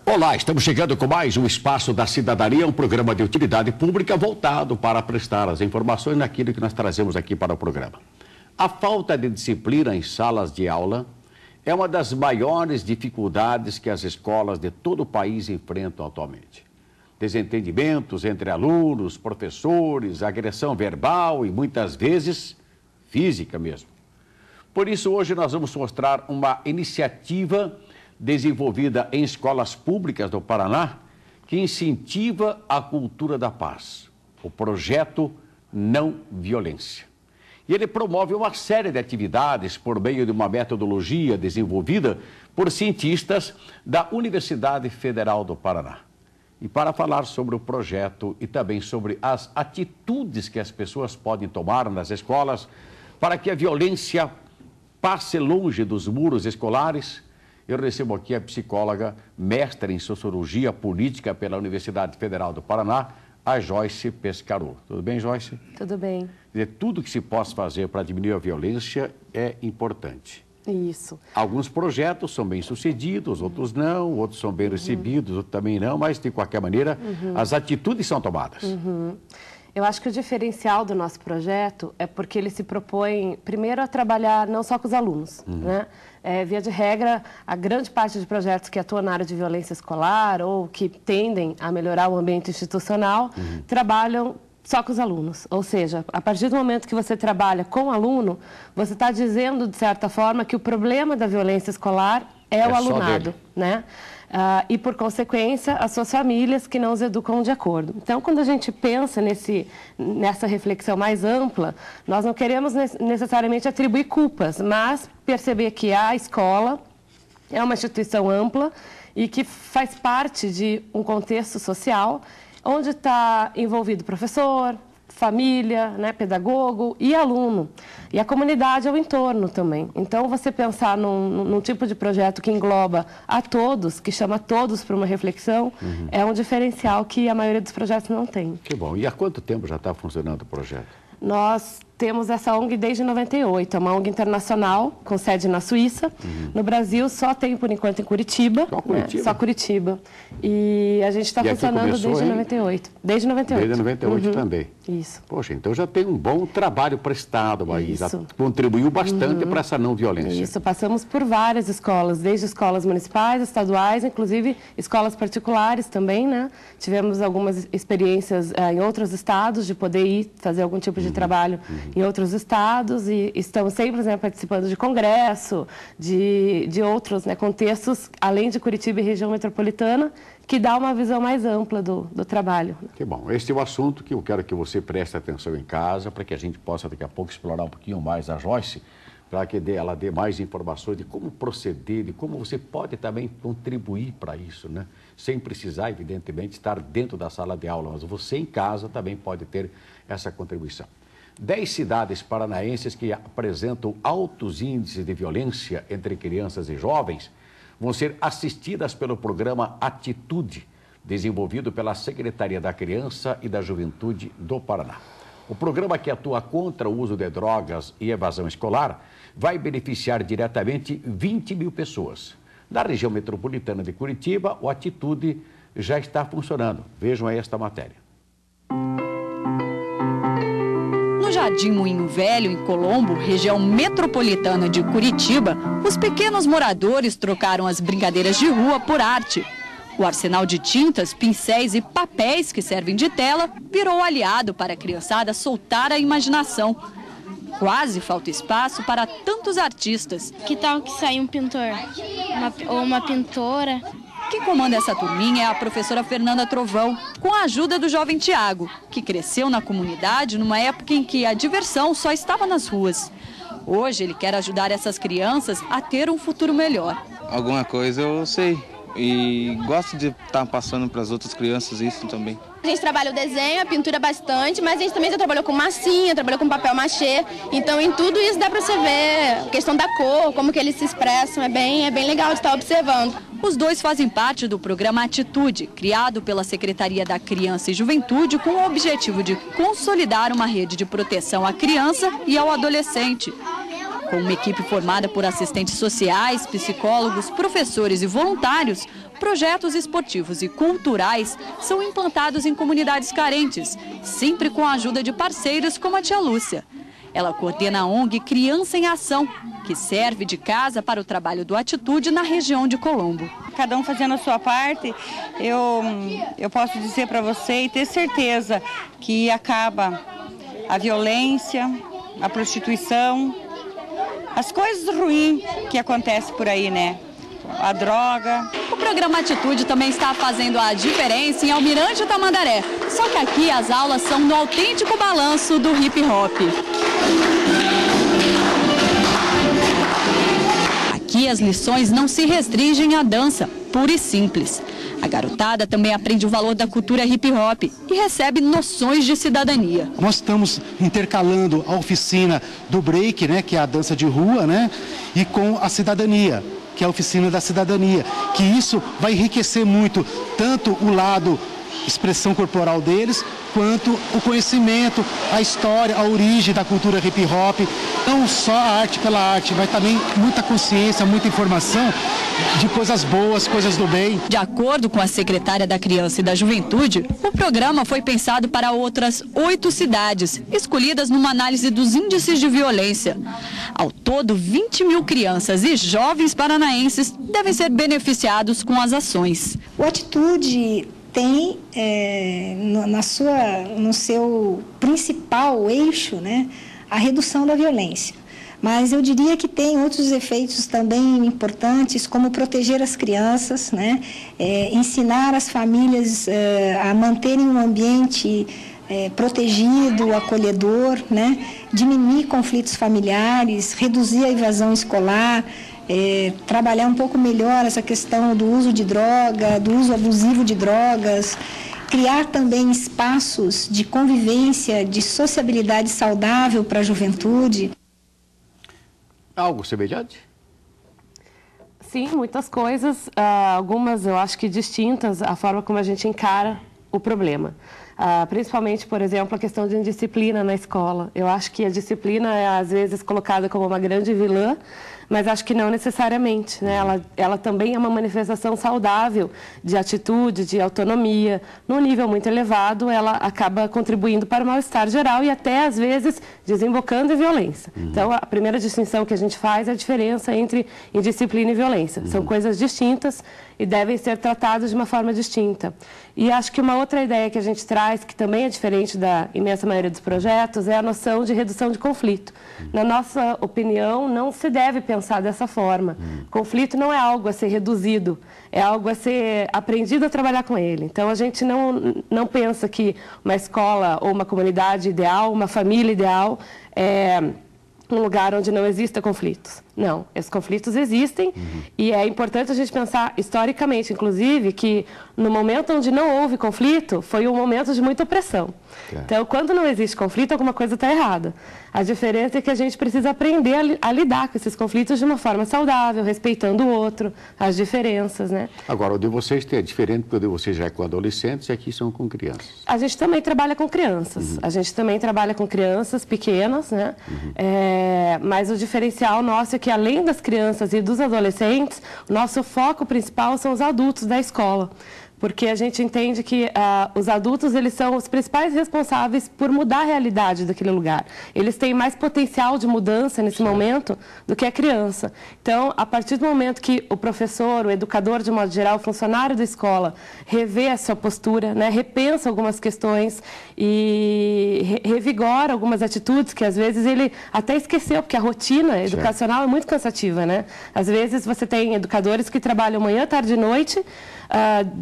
Olá, estamos chegando com mais um Espaço da Cidadania, um programa de utilidade pública voltado para prestar as informações naquilo que nós trazemos aqui para o programa. A falta de disciplina em salas de aula é uma das maiores dificuldades que as escolas de todo o país enfrentam atualmente. Desentendimentos entre alunos, professores, agressão verbal e muitas vezes física mesmo. Por isso, hoje nós vamos mostrar uma iniciativa desenvolvida em escolas públicas do Paraná que incentiva a cultura da paz, o projeto Não Violência. E ele promove uma série de atividades por meio de uma metodologia desenvolvida por cientistas da Universidade Federal do Paraná. E para falar sobre o projeto e também sobre as atitudes que as pessoas podem tomar nas escolas para que a violência passe longe dos muros escolares, eu recebo aqui a psicóloga, mestra em Sociologia Política pela Universidade Federal do Paraná, a Joyce Pescarolo. Tudo bem, Joyce? Tudo bem. Tudo que se possa fazer para diminuir a violência é importante. Isso. Alguns projetos são bem sucedidos, outros não, outros são bem recebidos, outros também não, mas de qualquer maneira as atitudes são tomadas. Eu acho que o diferencial do nosso projeto é porque ele se propõe, primeiro, a trabalhar não só com os alunos, né? Via de regra, a grande parte de projetos que atuam na área de violência escolar ou que tendem a melhorar o ambiente institucional, trabalham só com os alunos. Ou seja, a partir do momento que você trabalha com o aluno, você está dizendo, de certa forma, que o problema da violência escolar é o alunado, né? E, por consequência, as suas famílias que não os educam de acordo. Então, quando a gente pensa nessa reflexão mais ampla, nós não queremos necessariamente atribuir culpas, mas perceber que a escola é uma instituição ampla e que faz parte de um contexto social onde está envolvido professor, família, né, pedagogo e aluno. E a comunidade é o entorno também. Então, você pensar num tipo de projeto que engloba a todos, que chama todos para uma reflexão, é um diferencial que a maioria dos projetos não tem. Que bom. E há quanto tempo já está funcionando o projeto? Nós temos essa ONG desde 98, é uma ONG internacional, com sede na Suíça. No Brasil, só tem, por enquanto, em Curitiba. Só Curitiba? Só Curitiba. E a gente está funcionando começou, desde 98. Desde 98. Desde 98 também. Isso. Poxa, então já tem um bom trabalho prestado aí, já contribuiu bastante para essa não violência. Isso, passamos por várias escolas, desde escolas municipais, estaduais, inclusive escolas particulares também, né? Tivemos algumas experiências em outros estados de poder ir fazer algum tipo de trabalho em outros estados e estamos sempre, né, participando de congresso, de outros, né, contextos, além de Curitiba e região metropolitana, que dá uma visão mais ampla do trabalho. Que bom. Este é o assunto que eu quero que você preste atenção em casa, para que a gente possa daqui a pouco explorar um pouquinho mais a Joyce, para que ela dê mais informações de como proceder, de como você pode também contribuir para isso, né? Sem precisar, evidentemente, estar dentro da sala de aula, mas você em casa também pode ter essa contribuição. 10 cidades paranaenses que apresentam altos índices de violência entre crianças e jovens vão ser assistidas pelo programa Atitude, desenvolvido pela Secretaria da Criança e da Juventude do Paraná. O programa, que atua contra o uso de drogas e evasão escolar, vai beneficiar diretamente 20 mil pessoas. Na região metropolitana de Curitiba, o Atitude já está funcionando. Vejam aí esta matéria. No Jardim Moinho Velho, em Colombo, região metropolitana de Curitiba, os pequenos moradores trocaram as brincadeiras de rua por arte. O arsenal de tintas, pincéis e papéis que servem de tela virou aliado para a criançada soltar a imaginação. Quase falta espaço para tantos artistas. Que tal que saia um pintor ou uma pintora? Quem comanda essa turminha é a professora Fernanda Trovão, com a ajuda do jovem Tiago, que cresceu na comunidade numa época em que a diversão só estava nas ruas. Hoje ele quer ajudar essas crianças a ter um futuro melhor. Alguma coisa eu sei e gosto de estar passando para as outras crianças isso também. A gente trabalha o desenho, a pintura bastante, mas a gente também já trabalhou com massinha, trabalhou com papel machê. Então, em tudo isso dá para você ver a questão da cor, como que eles se expressam. É bem legal de estar observando. Os dois fazem parte do programa Atitude, criado pela Secretaria da Criança e Juventude com o objetivo de consolidar uma rede de proteção à criança e ao adolescente. Com uma equipe formada por assistentes sociais, psicólogos, professores e voluntários, projetos esportivos e culturais são implantados em comunidades carentes, sempre com a ajuda de parceiros como a tia Lúcia. Ela coordena a ONG Criança em Ação, que serve de casa para o trabalho do Atitude na região de Colombo. Cada um fazendo a sua parte, eu posso dizer para você e ter certeza que acaba a violência, a prostituição, as coisas ruins que acontecem por aí, né? A droga. O programa Atitude também está fazendo a diferença em Almirante Tamandaré. Só que aqui as aulas são no autêntico balanço do hip hop. Aqui as lições não se restringem à dança, pura e simples. A garotada também aprende o valor da cultura hip hop e recebe noções de cidadania. Nós estamos intercalando a oficina do break, né, que é a dança de rua, né, e com a cidadania, que é a oficina da cidadania, que isso vai enriquecer muito tanto o lado expressão corporal deles, quanto o conhecimento, a história, a origem da cultura hip hop, não só a arte pela arte, mas também muita consciência, muita informação de coisas boas, coisas do bem. De acordo com a secretária da Criança e da Juventude, o programa foi pensado para outras 8 cidades, escolhidas numa análise dos índices de violência. Ao todo, 20 mil crianças e jovens paranaenses devem ser beneficiados com as ações. O Atitude tem no seu principal eixo, né, a redução da violência. Mas eu diria que tem outros efeitos também importantes, como proteger as crianças, né, ensinar as famílias a manterem um ambiente protegido, acolhedor, né, diminuir conflitos familiares, reduzir a evasão escolar, trabalhar um pouco melhor essa questão do uso de droga, do uso abusivo de drogas, criar também espaços de convivência, de sociabilidade saudável para a juventude. Algo semelhante? Sim, muitas coisas, algumas eu acho que distintas, a forma como a gente encara o problema. Principalmente, por exemplo, a questão de indisciplina na escola. Eu acho que a disciplina é, às vezes, colocada como uma grande vilã, mas acho que não necessariamente, né? Ela também é uma manifestação saudável de atitude, de autonomia. Num nível muito elevado, ela acaba contribuindo para o mal-estar geral e até, às vezes, desembocando em violência. Então, a primeira distinção que a gente faz é a diferença entre indisciplina e violência. São coisas distintas e devem ser tratadas de uma forma distinta. E acho que uma outra ideia que a gente traz, que também é diferente da imensa maioria dos projetos, é a noção de redução de conflito. Na nossa opinião, não se deve pensar dessa forma. Conflito não é algo a ser reduzido, é algo a ser aprendido a trabalhar com ele. Então, a gente não pensa que uma escola ou uma comunidade ideal, uma família ideal, é um lugar onde não exista conflitos. Não, esses conflitos existem e é importante a gente pensar historicamente, inclusive, que no momento onde não houve conflito, foi um momento de muita opressão. Então, quando não existe conflito, alguma coisa está errada. A diferença é que a gente precisa aprender a lidar com esses conflitos de uma forma saudável, respeitando o outro, as diferenças, né? Agora, o de vocês é diferente, porque o de vocês já é com adolescentes e aqui são com crianças. A gente também trabalha com crianças. A gente também trabalha com crianças pequenas, né? Mas o diferencial nosso é que, além das crianças e dos adolescentes, o nosso foco principal são os adultos da escola. Porque a gente entende que os adultos, eles são os principais responsáveis por mudar a realidade daquele lugar. Eles têm mais potencial de mudança nesse momento do que a criança. Então, a partir do momento que o professor, o educador, de modo geral, o funcionário da escola, revê a sua postura, né, repensa algumas questões e revigora algumas atitudes que, às vezes, ele até esqueceu, porque a rotina educacional é muito cansativa, né? Às vezes, você tem educadores que trabalham manhã, tarde e noite,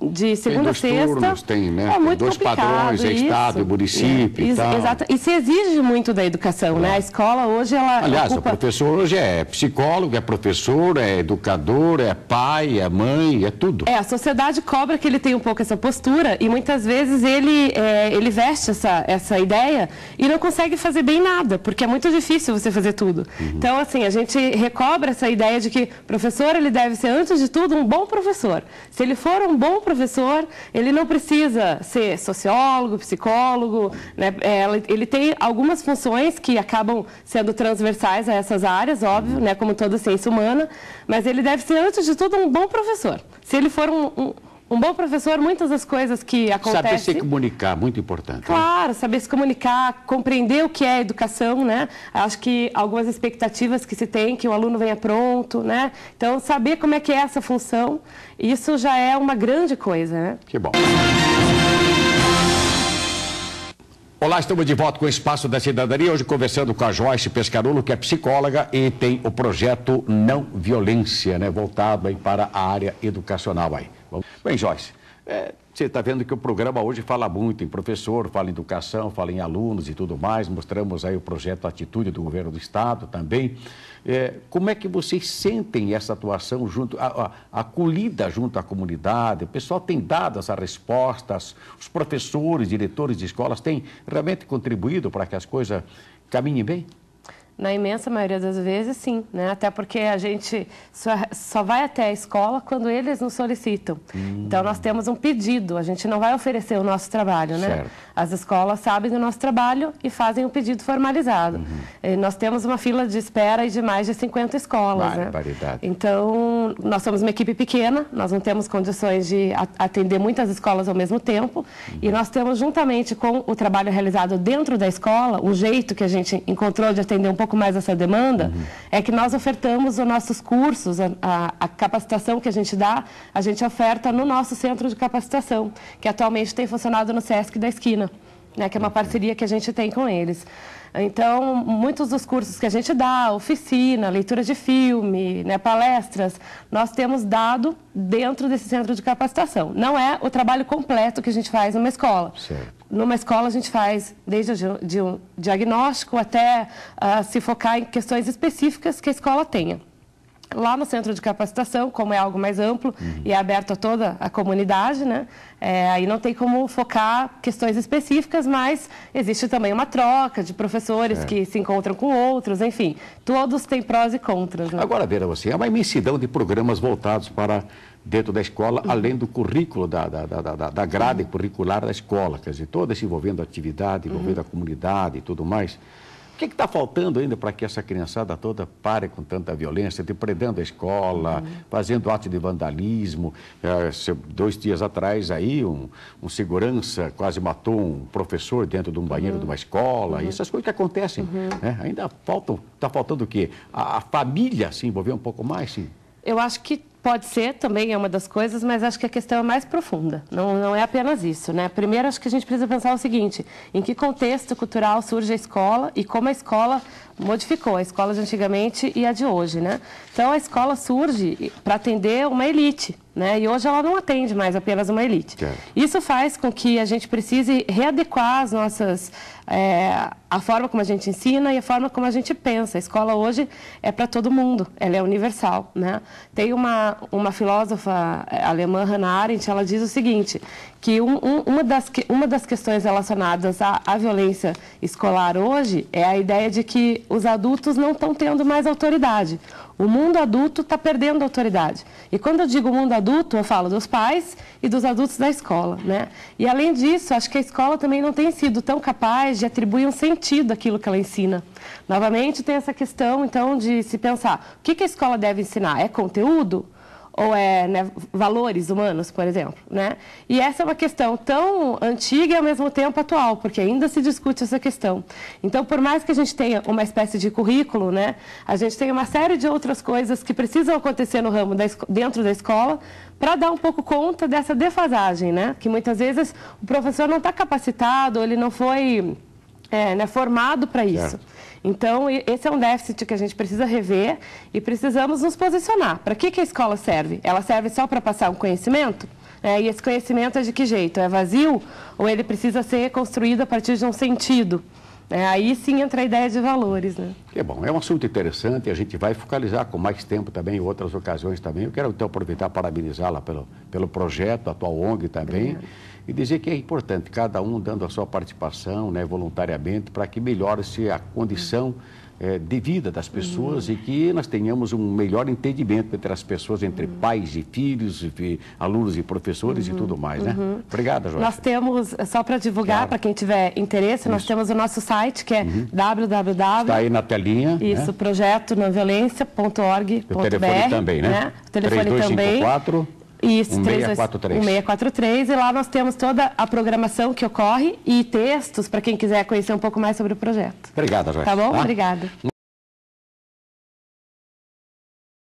de segunda a sexta. Turnos, tem, né? É muito dois padrões, estado, município e tal. Exato. E se exige muito da educação, né? A escola hoje, ela Aliás, o professor hoje é psicólogo, é professor, é educador, é pai, é mãe, é tudo. A sociedade cobra que ele tenha um pouco essa postura e muitas vezes ele veste essa ideia e não consegue fazer bem nada, porque é muito difícil você fazer tudo. Então, assim, a gente recobra essa ideia de que o professor, ele deve ser, antes de tudo, um bom professor. Se ele for um bom professor, professor, ele não precisa ser sociólogo, psicólogo, né? Ele tem algumas funções que acabam sendo transversais a essas áreas, óbvio, né? Como toda ciência humana, mas ele deve ser, antes de tudo, um bom professor. Se ele for um bom professor, muitas das coisas que acontecem... Saber se comunicar, muito importante. Claro, saber se comunicar, compreender o que é educação, né? Acho que algumas expectativas que se tem, que o aluno venha pronto, né? Então, saber como é que é essa função, isso já é uma grande coisa, né? Que bom. Olá, estamos de volta com o Espaço da Cidadania, hoje conversando com a Joyce Pescarolo, que é psicóloga e tem o projeto Não Violência, né? Voltado aí para a área educacional aí. Bem, Joyce, você está vendo que o programa hoje fala muito em professor, fala em educação, fala em alunos e tudo mais. Mostramos aí o projeto Atitude do Governo do Estado também. Como é que vocês sentem essa atuação junto, acolhida junto à comunidade? O pessoal tem dado essa resposta, os professores, diretores de escolas têm realmente contribuído para que as coisas caminhem bem? Na imensa maioria das vezes, sim, né? Até porque a gente só vai até a escola quando eles nos solicitam. Então, nós temos um pedido, a gente não vai oferecer o nosso trabalho, né? Certo. As escolas sabem do nosso trabalho e fazem um pedido formalizado. E nós temos uma fila de espera de mais de 50 escolas, né? Então, nós somos uma equipe pequena, nós não temos condições de atender muitas escolas ao mesmo tempo, e nós temos, juntamente com o trabalho realizado dentro da escola, o jeito que a gente encontrou de atender um pouco mais essa demanda, é que nós ofertamos os nossos cursos, a capacitação que a gente dá, a gente oferta no nosso centro de capacitação, que atualmente tem funcionado no SESC da Esquina, né, que é uma parceria que a gente tem com eles. Então, muitos dos cursos que a gente dá, oficina, leitura de filme, né, palestras, nós temos dado dentro desse centro de capacitação. Não é o trabalho completo que a gente faz numa escola. Certo. Numa escola a gente faz desde de um diagnóstico até se focar em questões específicas que a escola tenha. Lá no centro de capacitação, como é algo mais amplo e é aberto a toda a comunidade, né? Aí não tem como focar questões específicas, mas existe também uma troca de professores que se encontram com outros, enfim, todos têm prós e contras, né? Agora, Vera, você é uma imensidão de programas voltados para dentro da escola, além do currículo, da grade curricular da escola, quer dizer, toda envolvendo atividade, envolvendo a comunidade e tudo mais. O que está faltando ainda para que essa criançada toda pare com tanta violência, depredando a escola, fazendo ato de vandalismo? 2 dias atrás, aí, um segurança quase matou um professor dentro de um banheiro de uma escola. E essas coisas que acontecem. Né? Ainda está faltando o quê? A família se envolver um pouco mais? Sim. Eu acho que pode ser, também é uma das coisas, mas acho que a questão é mais profunda. Não é apenas isso, né? Primeiro, acho que a gente precisa pensar o seguinte: em que contexto cultural surge a escola e como a escola modificou a escola de antigamente e a de hoje, né? Então, a escola surge para atender uma elite, né? E hoje ela não atende mais apenas uma elite. Isso faz com que a gente precise readequar as nossas... a forma como a gente ensina e a forma como a gente pensa. A escola hoje é para todo mundo, ela é universal, né? Tem uma filósofa alemã, Hannah Arendt, ela diz o seguinte, que uma das questões relacionadas à violência escolar hoje é a ideia de que os adultos não estão tendo mais autoridade. O mundo adulto está perdendo autoridade. E quando eu digo mundo adulto, eu falo dos pais e dos adultos da escola, né? E além disso, acho que a escola também não tem sido tão capaz de atribuir um sentido àquilo que ela ensina. Novamente, tem essa questão, então, de se pensar, o que a escola deve ensinar? É conteúdo? Ou é, né, valores humanos, por exemplo, né? E essa é uma questão tão antiga e ao mesmo tempo atual, porque ainda se discute essa questão. Então, por mais que a gente tenha uma espécie de currículo, né, a gente tem uma série de outras coisas que precisam acontecer no ramo dentro da escola para dar um pouco conta dessa defasagem, né? Que muitas vezes o professor não está capacitado, ele não foi formado para isso. Então, esse é um déficit que a gente precisa rever e precisamos nos posicionar. Para que a escola serve? Ela serve só para passar um conhecimento? E esse conhecimento é de que jeito? É vazio ou ele precisa ser construído a partir de um sentido? Aí sim entra a ideia de valores, né? É bom, é um assunto interessante e a gente vai focalizar com mais tempo também, em outras ocasiões também. Eu quero então aproveitar para parabenizá-la pelo projeto, a atual ONG também. E dizer que é importante, cada um dando a sua participação, né, voluntariamente, para que melhore-se a condição de vida das pessoas e que nós tenhamos um melhor entendimento entre as pessoas, entre pais e filhos, e alunos e professores e tudo mais, né? Obrigado, Jorge. Nós temos, só para divulgar, para quem tiver interesse, nós temos o nosso site, que é www... Está aí na telinha. Isso, projetonoviolencia.org.br. O telefone também, né? O telefone 3254 Isso, 1643. 1643. E lá nós temos toda a programação que ocorre e textos para quem quiser conhecer um pouco mais sobre o projeto. Obrigado, Jorge. Tá bom? Obrigada.